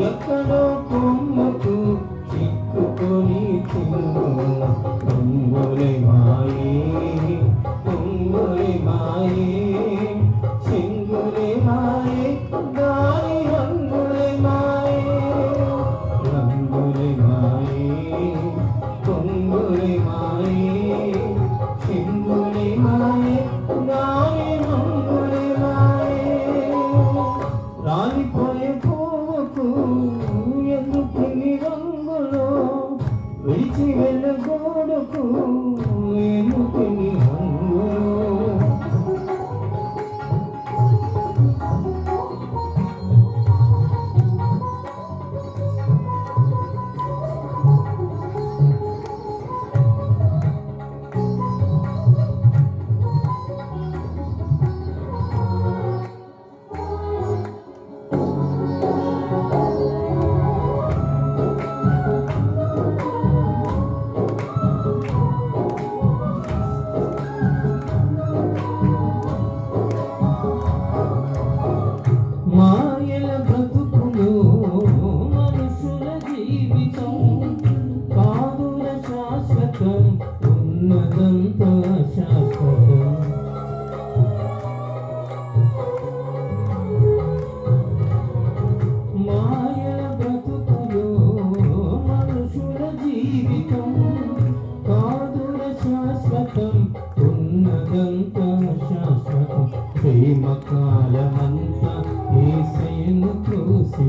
ఎక్కడో కొమ్మకు చిక్కుకొని పొంగులే మాయే పొంగులే మాయే సింగులే మాయే దాని రంగులే మాయే రంగులే మాయే పొంగులే మాయే సింగులే మాయే దాని రంగులే మాయే రాలిపోయే పువ్వుకు ఎందుకు రంగులో విడిచి వెళ్ళగోడకు ఎందుకు రంగులో మాయల బ్రతుకులు మనుషుల జీవితం కాదుల శాశ్వతం ఉన్నదంతా శాశ్వతం మాయల బ్రతుకులు మనుషుల జీవితం కాదుల శాశ్వతం ఉన్నదంతా శాశ్వతం ప్రేమ కాలమంతా ఏసయ్యను చూసి